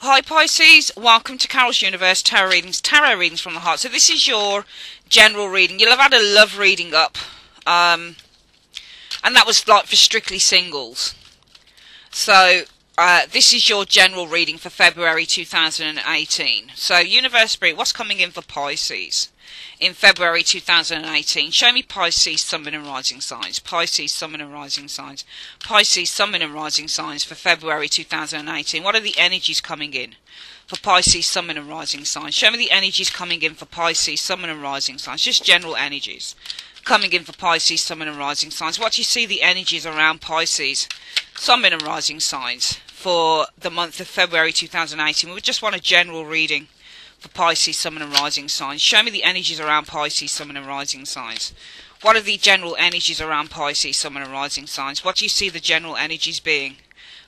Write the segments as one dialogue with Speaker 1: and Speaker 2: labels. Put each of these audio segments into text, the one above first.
Speaker 1: Hi Pisces, welcome to Carol's Universe Tarot readings from the heart. So this is your general reading. You'll have had a love reading up, and that was like for strictly singles. So this is your general reading for February 2018. So Universe Spirit, what's coming in for Pisces in February 2018? Show me Pisces, Sun and Rising signs. Pisces, Sun and Rising signs. Pisces, Sun and Rising signs for February 2018. What are the energies coming in for Pisces, Sun and Rising signs? Show me the energies coming in for Pisces, Sun and Rising signs. Just general energies coming in for Pisces, Sun and Rising signs. What do you see the energies around Pisces, Sun and Rising signs for the month of February 2018? We just want a general reading for Pisces, Sun and Rising signs. Show me the energies around Pisces, Sun and Rising signs. What are the general energies around Pisces, Sun and Rising signs? What do you see the general energies being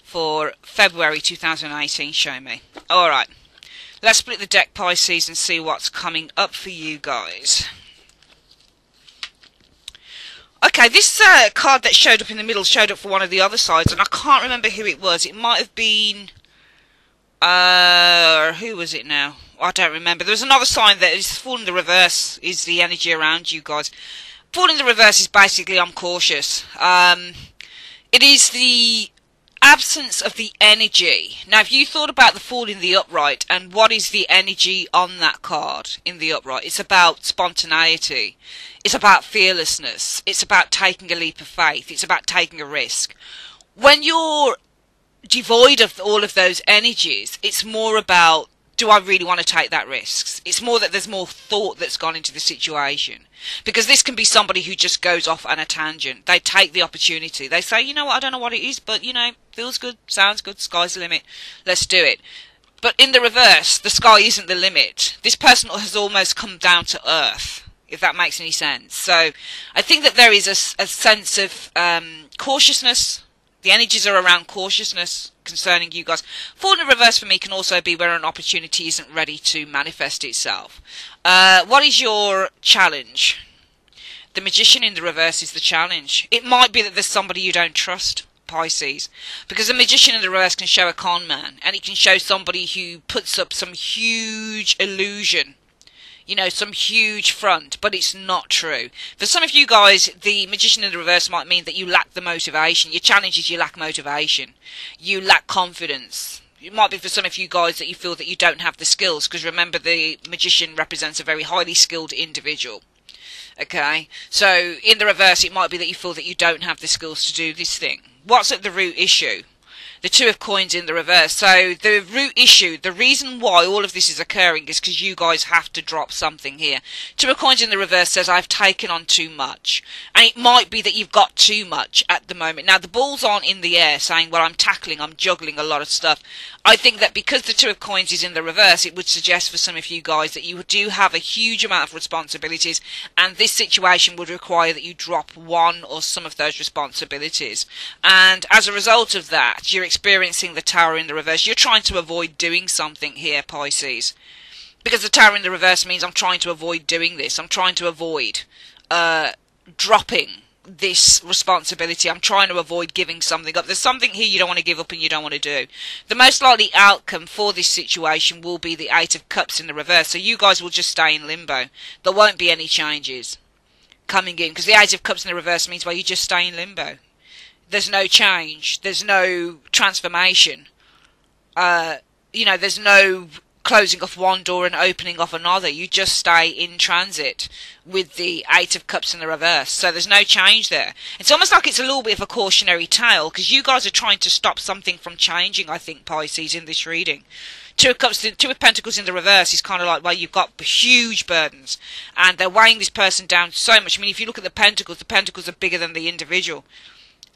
Speaker 1: for February 2018? Show me. Alright, let's split the deck, Pisces, and see what's coming up for you guys. Okay, this card that showed up in the middle showed up for one of the other sides, and I can't remember who it was. It might have been... who was it now? I don't remember. There was another sign that is Fall in the Reverse is the energy around you guys. Fall in the Reverse is basically I'm cautious. It is the absence of the energy. Now, if you thought about the Fall in the Upright and what is the energy on that card in the Upright, it's about spontaneity. It's about fearlessness. It's about taking a leap of faith. It's about taking a risk. When you're devoid of all of those energies, it's more about, do I really want to take that risk? It's more that there's more thought that's gone into the situation. Because this can be somebody who just goes off on a tangent. They take the opportunity. They say, you know what, I don't know what it is, but, you know, feels good, sounds good, sky's the limit. Let's do it. But in the reverse, the sky isn't the limit. This person has almost come down to earth, if that makes any sense. So I think that there is a sense of cautiousness. The energies are around cautiousness concerning you guys. Fall in the Reverse for me can also be where an opportunity isn't ready to manifest itself. What is your challenge? The Magician in the Reverse is the challenge. It might be that there's somebody you don't trust, Pisces. Because the Magician in the Reverse can show a con man. And it can show somebody who puts up some huge illusion. You know, some huge front, but it's not true. For some of you guys, the Magician in the Reverse might mean that you lack the motivation. Your challenge is you lack motivation. You lack confidence. It might be for some of you guys that you feel that you don't have the skills, because remember, the Magician represents a very highly skilled individual. Okay? So, in the Reverse, it might be that you feel that you don't have the skills to do this thing. What's at the root issue? The Two of Coins in the Reverse. So the root issue, the reason why all of this is occurring is because you guys have to drop something here. Two of Coins in the Reverse says, I've taken on too much. And it might be that you've got too much at the moment. Now, the balls aren't in the air saying, well, I'm tackling, I'm juggling a lot of stuff. I think that because the Two of Coins is in the Reverse, it would suggest for some of you guys that you do have a huge amount of responsibilities, and this situation would require that you drop one or some of those responsibilities. And as a result of that, you're experiencing the Tower in the Reverse. You're trying to avoid doing something here, Pisces. Because the Tower in the Reverse means I'm trying to avoid doing this. I'm trying to avoid dropping this responsibility. I'm trying to avoid giving something up. There's something here you don't want to give up and you don't want to do. The most likely outcome for this situation will be the Eight of Cups in the Reverse. So you guys will just stay in limbo. There won't be any changes coming in. Because the Eight of Cups in the Reverse means, well, you just stay in limbo. There's no change. There's no transformation. You know, there's no closing off one door and opening off another. You just stay in transit with the Eight of Cups in the Reverse. So there's no change there. It's almost like it's a little bit of a cautionary tale, because you guys are trying to stop something from changing, I think, Pisces, in this reading. Two of Pentacles in the Reverse is kind of like, well, you've got huge burdens, and they're weighing this person down so much. I mean, if you look at the Pentacles are bigger than the individual.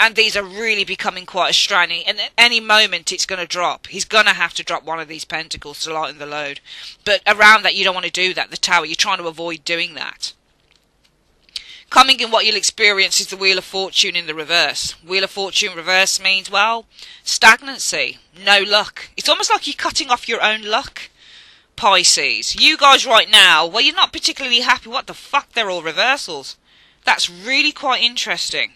Speaker 1: And these are really becoming quite a strain. And at any moment, it's going to drop. He's going to have to drop one of these pentacles to lighten the load. But around that, you don't want to do that. The Tower, you're trying to avoid doing that. Coming in, what you'll experience is the Wheel of Fortune in the Reverse. Wheel of Fortune reverse means, well, stagnancy, no luck. It's almost like you're cutting off your own luck, Pisces. You guys right now, well, you're not particularly happy. What the fuck? They're all reversals. That's really quite interesting.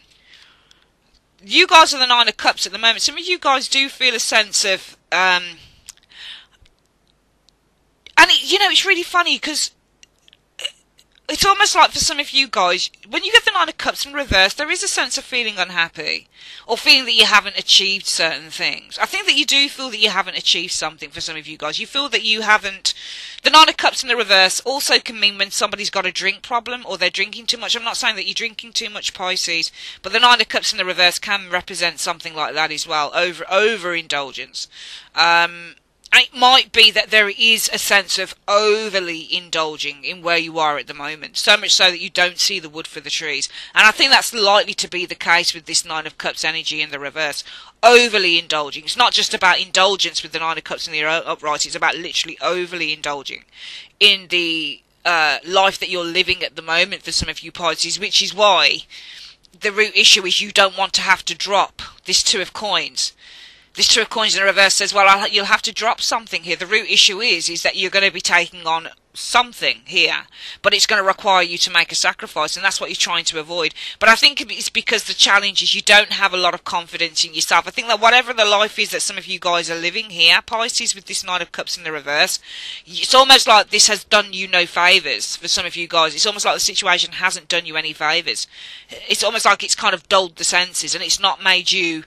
Speaker 1: You guys are the Nine of Cups at the moment. Some of you guys do feel a sense of And, it's really funny because it's almost like for some of you guys, when you get the Nine of Cups in reverse, there is a sense of feeling unhappy or feeling that you haven't achieved certain things. I think that you do feel that you haven't achieved something for some of you guys. You feel that you haven't. The Nine of Cups in the reverse also can mean when somebody's got a drink problem or they're drinking too much. I'm not saying that you're drinking too much, Pisces, but the Nine of Cups in the reverse can represent something like that as well, overindulgence. And it might be that there is a sense of overly indulging in where you are at the moment, so much so that you don't see the wood for the trees. And I think that's likely to be the case with this Nine of Cups energy in the reverse. Overly indulging. It's not just about indulgence with the Nine of Cups in the upright, it's about literally overly indulging in the life that you're living at the moment for some of you Pisces, which is why the root issue is you don't want to have to drop this Two of Coins. This Two of Coins in the reverse says, well, you'll have to drop something here. The root issue is that you're going to be taking on something here, but it's going to require you to make a sacrifice, and that's what you're trying to avoid. But I think it's because the challenge is you don't have a lot of confidence in yourself. I think that whatever the life is that some of you guys are living here, Pisces, with this Nine of Cups in the reverse, it's almost like this has done you no favours for some of you guys. It's almost like the situation hasn't done you any favours. It's almost like it's kind of dulled the senses, and it's not made you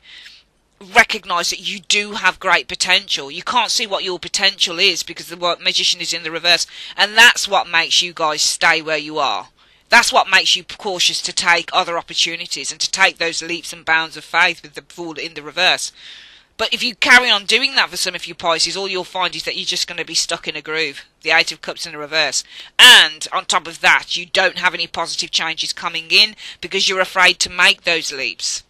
Speaker 1: recognise that you do have great potential. You can't see what your potential is because the Magician is in the reverse, and that's what makes you guys stay where you are. That's what makes you cautious to take other opportunities and to take those leaps and bounds of faith with the Fool in the reverse. But if you carry on doing that for some of you Pisces, all you'll find is that you're just going to be stuck in a groove. The Eight of Cups in the reverse. And on top of that, you don't have any positive changes coming in because you're afraid to make those leaps.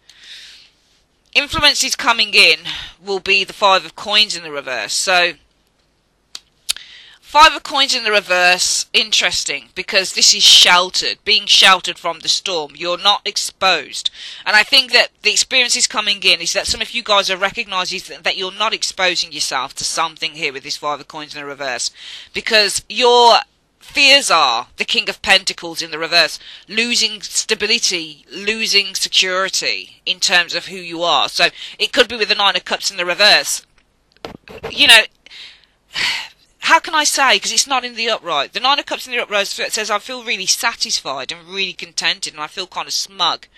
Speaker 1: Influences coming in will be the Five of Coins in the reverse. So, Five of Coins in the reverse, interesting, because this is sheltered, being sheltered from the storm. You're not exposed. And I think that the experiences coming in is that some of you guys are recognising that you're not exposing yourself to something here with this Five of Coins in the reverse. Because your fears are the King of Pentacles in the reverse, losing stability, losing security in terms of who you are. So it could be with the Nine of Cups in the reverse. How can I say, because it's not in the upright. The Nine of Cups in the upright says I feel really satisfied and really contented and I feel kind of smug.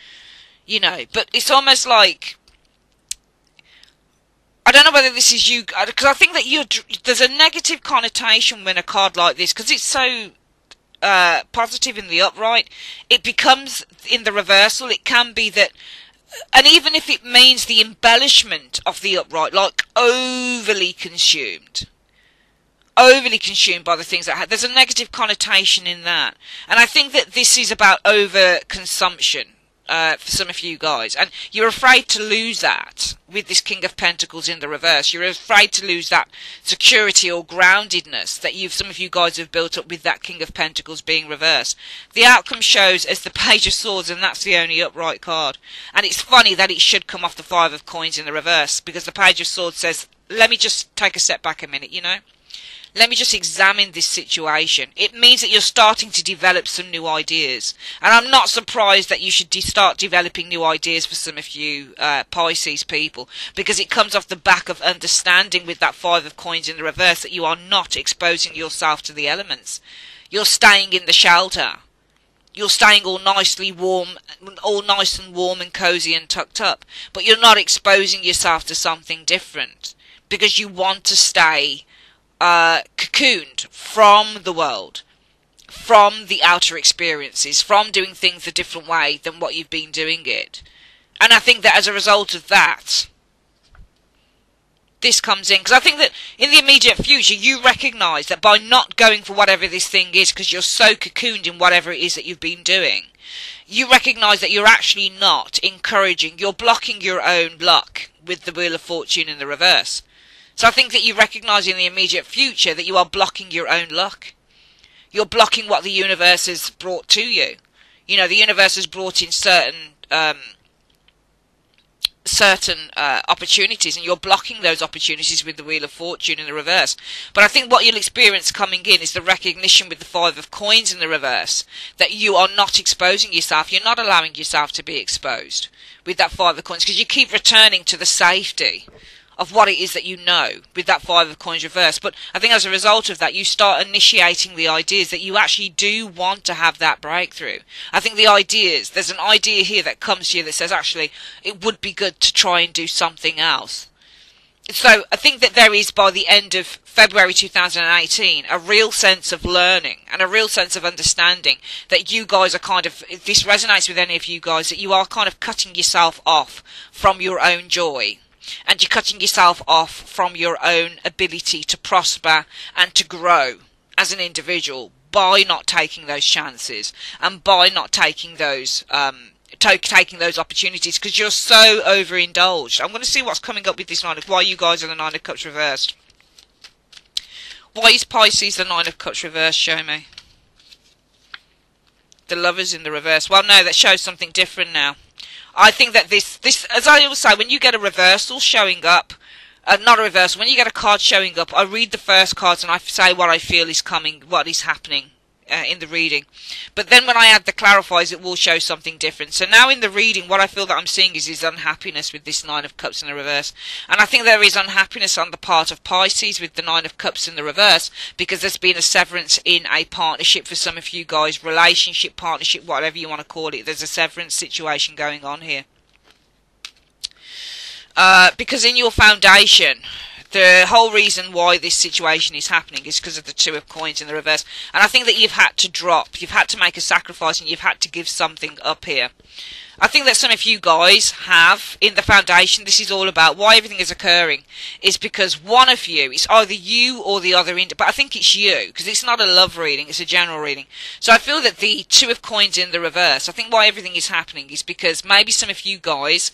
Speaker 1: But it's almost like, I don't know whether this is you, because I think that there's a negative connotation when a card like this, because it's so positive in the upright, it becomes in the reversal, it can be that, and even if it means the embellishment of the upright, like overly consumed by the things that there's a negative connotation in that. And I think that this is about over-consumption. For some of you guys, and you're afraid to lose that with this King of Pentacles in the reverse. You're afraid to lose that security or groundedness that some of you guys have built up with that King of Pentacles being reversed. The outcome shows as the Page of Swords, and that's the only upright card. And it's funny that it should come off the Five of Coins in the reverse, because the Page of Swords says, let me just take a step back a minute, Let me just examine this situation. It means that you're starting to develop some new ideas. And I'm not surprised that you should start developing new ideas for some of you Pisces people, because it comes off the back of understanding with that Five of Coins in the reverse that you are not exposing yourself to the elements. You're staying in the shelter. You're staying all nice and warm and cozy and tucked up. But you're not exposing yourself to something different because you want to stay cocooned from the world, from the outer experiences, from doing things a different way than what you've been doing it. And I think that as a result of that, this comes in, because I think that in the immediate future you recognise that by not going for whatever this thing is, because you're so cocooned in whatever it is that you've been doing, you recognise that you're actually not encouraging, you're blocking your own luck with the Wheel of Fortune in the reverse. So I think that you recognise in the immediate future that you are blocking your own luck. You're blocking what the universe has brought to you. The universe has brought in certain opportunities, and you're blocking those opportunities with the Wheel of Fortune in the reverse. But I think what you'll experience coming in is the recognition with the Five of Coins in the reverse that you are not exposing yourself. You're not allowing yourself to be exposed with that Five of Coins, because you keep returning to the safety of what it is that you know with that Five of Coins reverse. But I think as a result of that, you start initiating the ideas that you actually do want to have that breakthrough. I think there's an idea here that comes to you that says, actually, it would be good to try and do something else. So I think that there is, by the end of February 2018, a real sense of learning and a real sense of understanding that you guys are kind of, if this resonates with any of you guys, that you are kind of cutting yourself off from your own joy. And you're cutting yourself off from your own ability to prosper and to grow as an individual by not taking those chances and by not taking those opportunities, because you're so overindulged. I'm going to see what's coming up with this why you guys are the Nine of Cups reversed. Why is Pisces the Nine of Cups reversed? Show me. The Lovers in the reverse. Well, no, that shows something different now. I think that this, as I always say, when you get a reversal showing up, not a reversal, when you get a card showing up, I read the first cards and I say what I feel is coming, what is happening in the reading. But then when I add the clarifies, it will show something different. So now in the reading, what I feel that I'm seeing is unhappiness with this Nine of Cups in the reverse. And I think there is unhappiness on the part of Pisces with the Nine of Cups in the reverse, because there's been a severance in a partnership for some of you guys, relationship, partnership, whatever you want to call it. There's a severance situation going on here. Because in your foundation, the whole reason why this situation is happening is because of the Two of Coins in the reverse. And I think that you've had to drop, you've had to make a sacrifice, and you've had to give something up here. I think that some of you guys have, in the foundation, this is all about why everything is occurring, is because one of you, it's either you or the other, but I think it's you, because it's not a love reading, it's a general reading. So I feel that the Two of Coins in the reverse, I think why everything is happening is because maybe some of you guys,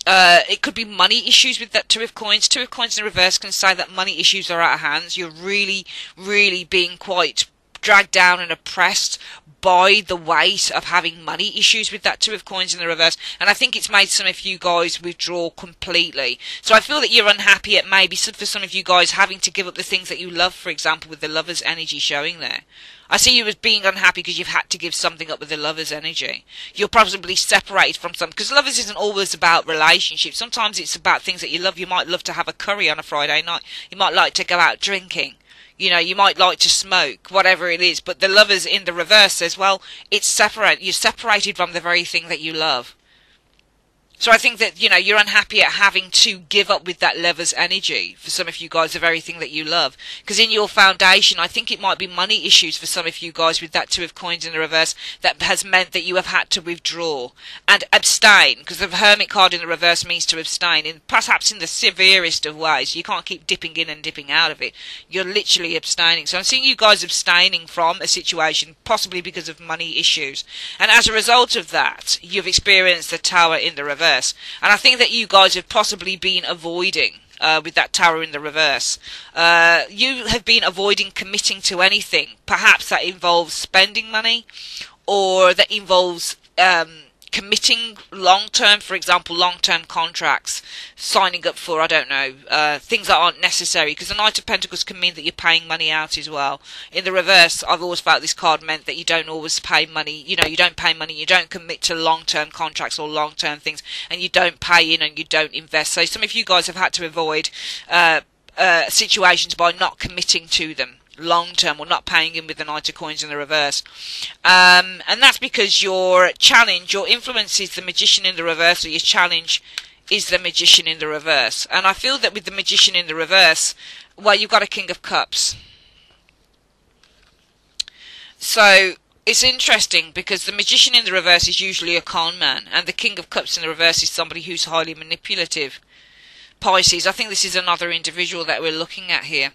Speaker 1: it could be money issues with that Two of Coins. Two of Coins in the reverse can say that money issues are out of hands. You're really, really being quite dragged down and oppressed by the weight of having money issues with that Two of Coins in the reverse. And I think it's made some of you guys withdraw completely. So I feel that you're unhappy at maybe for some of you guys having to give up the things that you love, for example, with the Lover's energy showing there. I see you as being unhappy because you've had to give something up with the Lover's energy. You're probably separated from something, because Lovers isn't always about relationships. Sometimes it's about things that you love. You might love to have a curry on a Friday night. You might like to go out drinking. You know, you might like to smoke, whatever it is. But the Lovers in the reverse says, well, it's separate. You're separated from the very thing that you love. So I think that, you know, you're unhappy at having to give up with that Lover's energy for some of you guys, the very thing that you love. Because in your foundation, I think it might be money issues for some of you guys with that Two of Coins in the reverse that has meant that you have had to withdraw and abstain. Because the Hermit card in the reverse means to abstain, perhaps in the severest of ways. You can't keep dipping in and dipping out of it. You're literally abstaining. So I'm seeing you guys abstaining from a situation, possibly because of money issues. And as a result of that, you've experienced the Tower in the reverse. And I think that you guys have possibly been avoiding, with that Tower in the reverse, you have been avoiding committing to anything. Perhaps that involves spending money, or that involves committing long-term, for example, long-term contracts, signing up for, I don't know, things that aren't necessary, because the Knight of Pentacles can mean that you're paying money out as well. In the reverse, I've always felt this card meant that you don't always pay money, you know, you don't pay money, you don't commit to long-term contracts or long-term things, and you don't pay in and you don't invest. So some of you guys have had to avoid situations by not committing to them long term, or not paying in with the Knight of Coins in the reverse, and that's because your challenge, your influence is the Magician in the reverse, or your challenge is the Magician in the reverse. And I feel that with the Magician in the reverse, well, you've got a King of Cups. So it's interesting, because the Magician in the reverse is usually a con man, and the King of Cups in the reverse is somebody who's highly manipulative. Pisces, I think this is another individual that we're looking at here.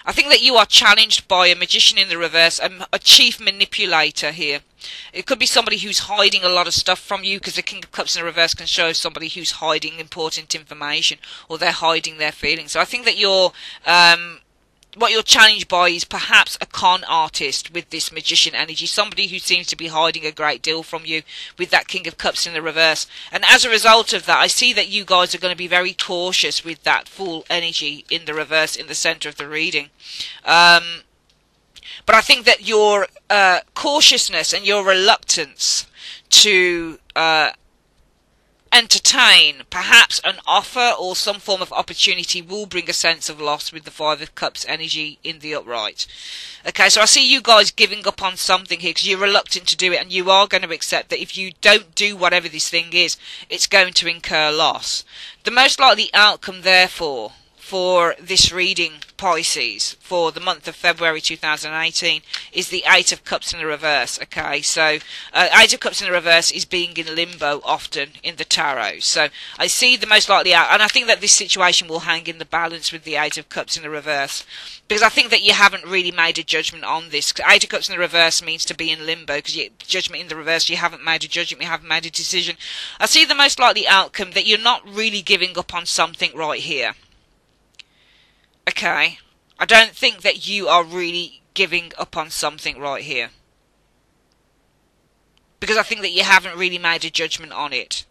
Speaker 1: I think that you are challenged by a Magician in the reverse, a chief manipulator here. It could be somebody who's hiding a lot of stuff from you, because the King of Cups in the reverse can show somebody who's hiding important information, or they're hiding their feelings. So I think that you're, what you're challenged by is perhaps a con artist with this Magician energy, somebody who seems to be hiding a great deal from you with that King of Cups in the reverse. And as a result of that, I see that you guys are going to be very cautious with that Fool energy in the reverse in the center of the reading. But I think that your cautiousness and your reluctance to entertain perhaps an offer or some form of opportunity will bring a sense of loss with the Five of Cups energy in the upright. Okay, so I see you guys giving up on something here because you're reluctant to do it, and you are going to accept that if you don't do whatever this thing is, it's going to incur loss. The most likely outcome, therefore, for this reading, Pisces, for the month of February 2018, is the Eight of Cups in the reverse. Okay, so Eight of Cups in the reverse is being in limbo often in the tarot. So I see the most likely out, and I think that this situation will hang in the balance with the Eight of Cups in the reverse, because I think that you haven't really made a judgment on this. Eight of Cups in the reverse means to be in limbo, because judgment in the reverse, you haven't made a judgment, you haven't made a decision. I see the most likely outcome that you're not really giving up on something right here. Okay, I don't think that you are really giving up on something right here, because I think that you haven't really made a judgment on it.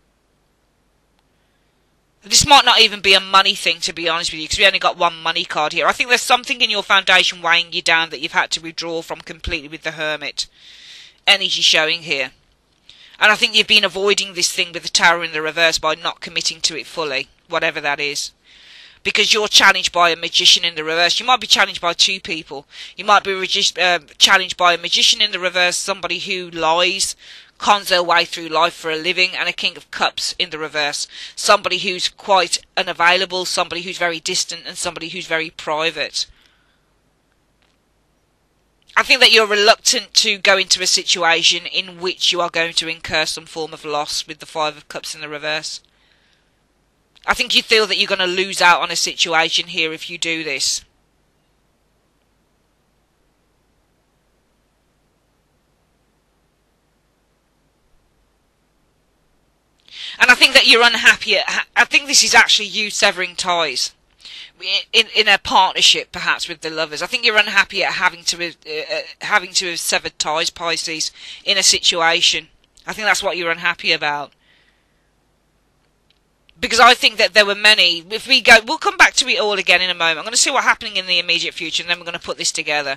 Speaker 1: This might not even be a money thing, to be honest with you, because we only got one money card here. I think there's something in your foundation weighing you down that you've had to withdraw from completely with the Hermit energy showing here. And I think you've been avoiding this thing with the Tower in the reverse by not committing to it fully, whatever that is. Because you're challenged by a magician in the reverse. You might be challenged by two people. You might be challenged by a magician in the reverse, somebody who lies, cons their way through life for a living, and a King of Cups in the reverse. Somebody who's quite unavailable, somebody who's very distant, and somebody who's very private. I think that you're reluctant to go into a situation in which you are going to incur some form of loss with the Five of Cups in the reverse. I think you feel that you're going to lose out on a situation here if you do this. And I think that you're unhappy. I think this is actually you severing ties in a partnership, perhaps with the lovers. I think you're unhappy at having to have severed ties, Pisces, in a situation. I think that's what you're unhappy about. Because I think that there were many, if we go, we'll come back to it all again in a moment. I'm going to see what's happening in the immediate future, and then we're going to put this together.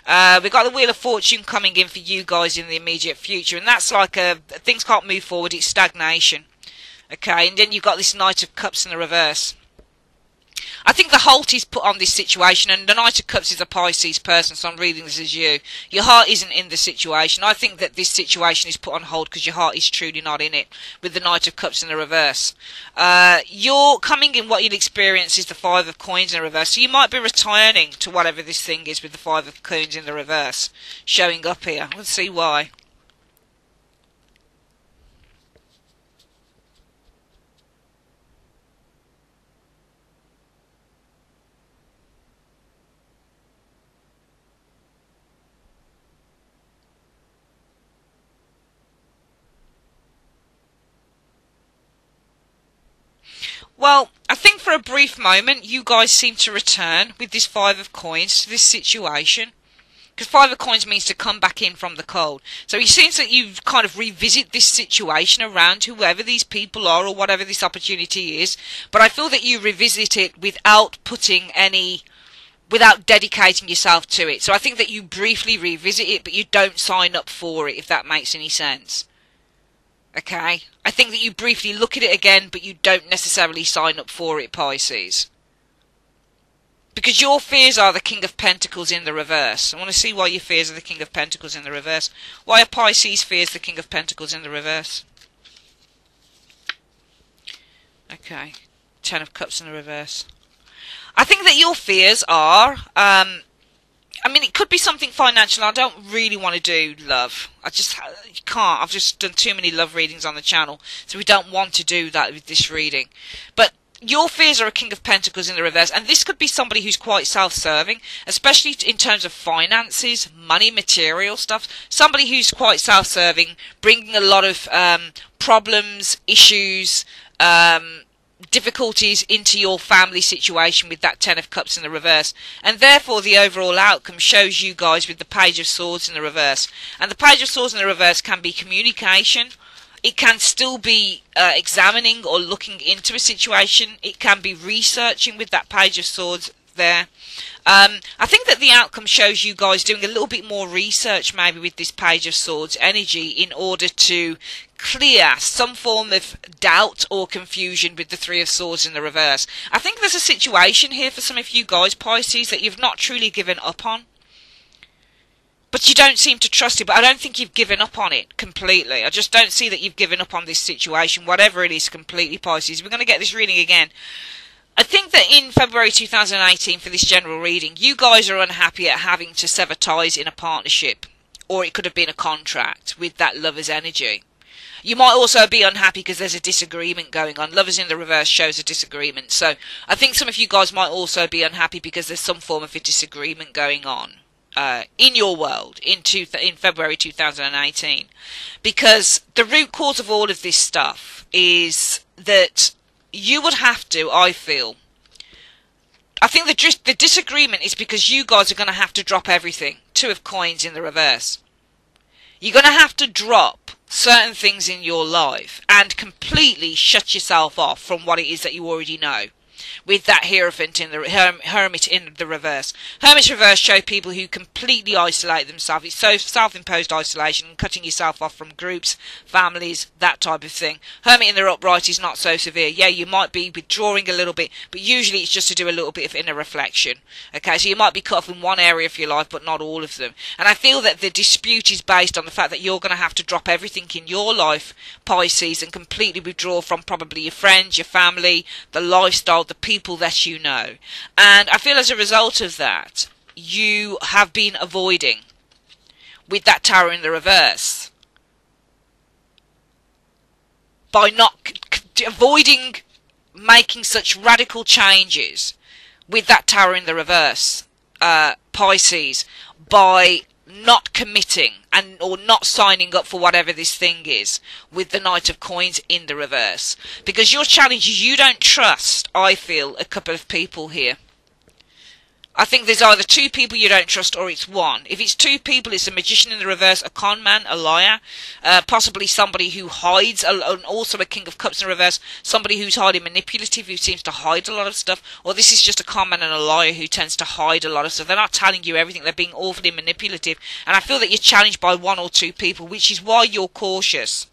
Speaker 1: We've got the Wheel of Fortune coming in for you guys in the immediate future, and that's like things can't move forward, it's stagnation. Okay, and then you've got this Knight of Cups in the reverse. I think the halt is put on this situation, and the Knight of Cups is a Pisces person, so I'm reading this as you. Your heart isn't in the situation. I think that this situation is put on hold because your heart is truly not in it, with the Knight of Cups in the reverse. You're coming in, what you'll experience is the Five of Coins in the reverse, so you might be returning to whatever this thing is with the Five of Coins in the reverse, showing up here. Let's see why. Well, I think for a brief moment you guys seem to return with this Five of Coins to this situation. Because Five of Coins means to come back in from the cold. So it seems that you kind of revisit this situation around whoever these people are or whatever this opportunity is. But I feel that you revisit it without without dedicating yourself to it. So I think that you briefly revisit it, but you don't sign up for it, if that makes any sense. Okay? I think that you briefly look at it again, but you don't necessarily sign up for it, Pisces. Because your fears are the King of Pentacles in the reverse. I want to see why your fears are the King of Pentacles in the reverse. Why are Pisces fears the King of Pentacles in the reverse? Okay. Ten of Cups in the reverse. I think that your fears are... I mean, it could be something financial. I don't really want to do love. I just can't. I've just done too many love readings on the channel, so we don't want to do that with this reading. But your fears are a King of Pentacles in the reverse, and this could be somebody who's quite self-serving, especially in terms of finances, money, material stuff. Somebody who's quite self-serving, bringing a lot of problems, issues, difficulties into your family situation with that Ten of Cups in the reverse, and therefore the overall outcome shows you guys with the Page of Swords in the reverse. And the Page of Swords in the reverse can be communication, it can still be examining or looking into a situation, it can be researching with that Page of Swords there. I think that the outcome shows you guys doing a little bit more research maybe with this Page of Swords energy in order to clear some form of doubt or confusion with the Three of Swords in the reverse. I think there's a situation here for some of you guys, Pisces, that you've not truly given up on. But you don't seem to trust it, but I don't think you've given up on it completely. I just don't see that you've given up on this situation, whatever it is, completely, Pisces. We're going to get this reading again. I think that in February 2018, for this general reading, you guys are unhappy at having to sever ties in a partnership, or it could have been a contract with that lover's energy. You might also be unhappy because there's a disagreement going on. Lovers in the reverse shows a disagreement. So I think some of you guys might also be unhappy because there's some form of a disagreement going on in your world in February 2018. Because the root cause of all of this stuff is that you would have to, I feel, I think the disagreement is because you guys are going to have to drop everything. Two of Coins in the reverse. You're going to have to drop certain things in your life and completely shut yourself off from what it is that you already know. With that Hierophant in the Hermit in the reverse. Hermit reverse show people who completely isolate themselves. It's so self-imposed isolation, cutting yourself off from groups, families, that type of thing. Hermit in the upright is not so severe. Yeah, you might be withdrawing a little bit, but usually it's just to do a little bit of inner reflection. Okay, so you might be cut off in one area of your life, but not all of them. And I feel that the dispute is based on the fact that you're going to have to drop everything in your life, Pisces, and completely withdraw from probably your friends, your family, the lifestyle, the people that you know. And I feel as a result of that, you have been avoiding, with that Tower in the reverse, by not avoiding making such radical changes with that Tower in the reverse, Pisces, by not committing and or not signing up for whatever this thing is with the Knight of Coins in the reverse. Because your challenge is you don't trust, I feel, a couple of people here. I think there's either two people you don't trust or it's one. If it's two people, it's a Magician in the reverse, a con man, a liar, possibly somebody who hides, and also a King of Cups in reverse, somebody who's highly manipulative, who seems to hide a lot of stuff, or this is just a con man and a liar who tends to hide a lot of stuff. They're not telling you everything, they're being awfully manipulative, and I feel that you're challenged by one or two people, which is why you're cautious.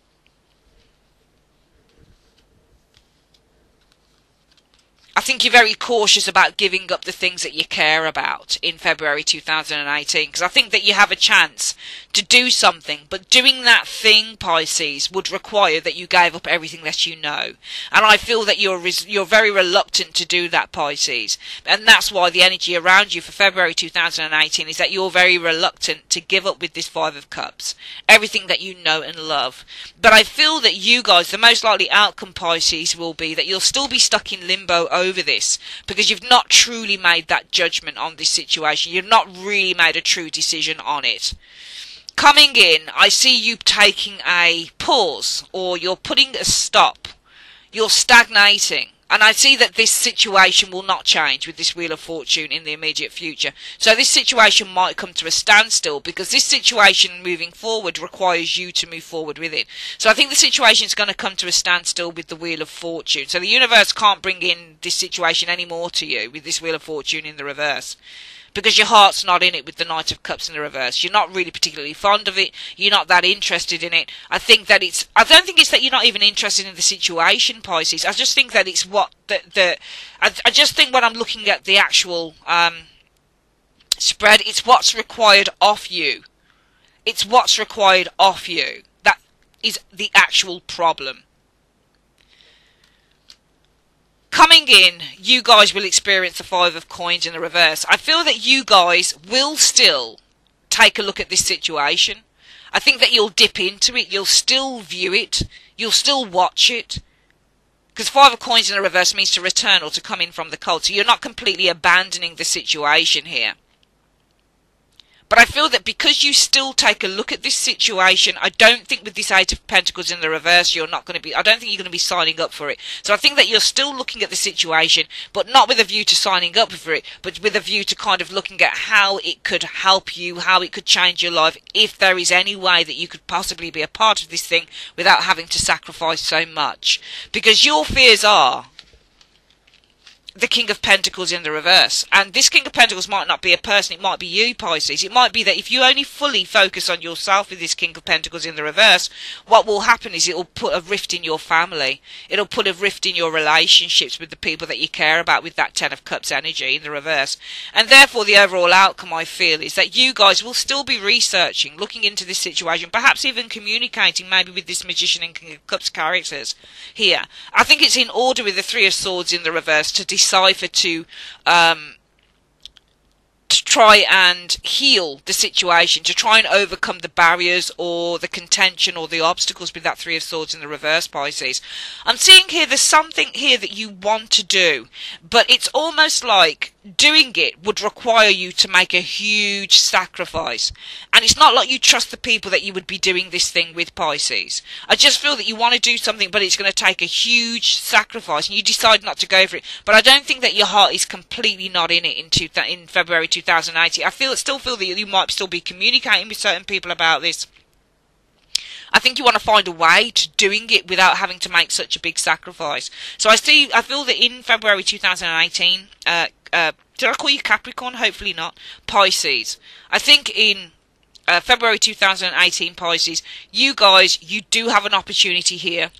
Speaker 1: I think you're very cautious about giving up the things that you care about in February 2018, because I think that you have a chance to do something, but doing that thing, Pisces, would require that you gave up everything that you know. And I feel that you're very reluctant to do that, Pisces. And that's why the energy around you for February 2018 is that you're very reluctant to give up with this Five of Cups, everything that you know and love. But I feel that you guys, the most likely outcome, Pisces, will be that you'll still be stuck in limbo over this, because you've not truly made that judgment on this situation. You've not really made a true decision on it. Coming in, I see you taking a pause, or you're putting a stop. You're stagnating. And I see that this situation will not change with this Wheel of Fortune in the immediate future. So this situation might come to a standstill, because this situation moving forward requires you to move forward with it. So I think the situation is going to come to a standstill with the Wheel of Fortune. So the universe can't bring in this situation anymore to you with this Wheel of Fortune in the reverse, because your heart's not in it with the Knight of Cups in the reverse. You're not really particularly fond of it. You're not that interested in it. I don't think it's that you're not even interested in the situation, Pisces. I just think that it's what I just think when I'm looking at the actual spread, it's what's required of you. It's what's required of you. That is the actual problem. Coming in, you guys will experience the Five of Coins in the reverse. I feel that you guys will still take a look at this situation. I think that you'll dip into it. You'll still view it. You'll still watch it. Because Five of Coins in the reverse means to return or to come in from the cold. So you're not completely abandoning the situation here. But I feel that because you still take a look at this situation, I don't think with this Eight of Pentacles in the reverse, I don't think you're going to be signing up for it. So I think that you're still looking at the situation, but not with a view to signing up for it, but with a view to kind of looking at how it could help you, how it could change your life, if there is any way that you could possibly be a part of this thing without having to sacrifice so much. Because your fears are the King of Pentacles in the reverse. And this King of Pentacles might not be a person, it might be you, Pisces. It might be that if you only fully focus on yourself with this King of Pentacles in the reverse, what will happen is it will put a rift in your family. It'll put a rift in your relationships with the people that you care about with that Ten of Cups energy in the reverse. And therefore the overall outcome, I feel, is that you guys will still be researching, looking into this situation, perhaps even communicating maybe with this Magician and King of Cups characters here. I think it's in order with the Three of Swords in the reverse to decipher, to try and heal the situation, to try and overcome the barriers or the contention or the obstacles with that Three of Swords in the reverse, Pisces. I'm seeing here there's something here that you want to do, but it's almost like doing it would require you to make a huge sacrifice. And it's not like you trust the people that you would be doing this thing with, Pisces. I just feel that you want to do something, but it's going to take a huge sacrifice, and you decide not to go for it. But I don't think that your heart is completely not in it in February 2018. I still feel that you might still be communicating with certain people about this. I think you want to find a way to doing it without having to make such a big sacrifice. So I feel that in February 2018, did I call you Capricorn? Hopefully not. Pisces. I think in February 2018, Pisces, you guys, you do have an opportunity here,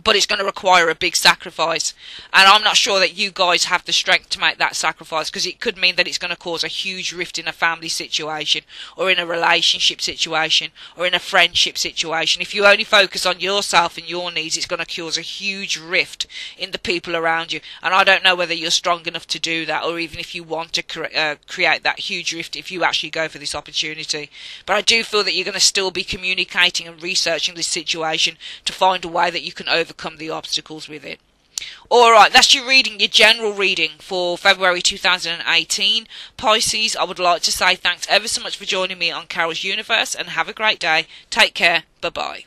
Speaker 1: but it's going to require a big sacrifice. And I'm not sure that you guys have the strength to make that sacrifice, because it could mean that it's going to cause a huge rift in a family situation, or in a relationship situation, or in a friendship situation. If you only focus on yourself and your needs, it's going to cause a huge rift in the people around you. And I don't know whether you're strong enough to do that, or even if you want to create that huge rift if you actually go for this opportunity. But I do feel that you're going to still be communicating and researching this situation to find a way that you can overcome the obstacles with it. Alright, that's your reading, your general reading for February 2018. Pisces, I would like to say thanks ever so much for joining me on Carol's Universe, and have a great day. Take care. Bye-bye.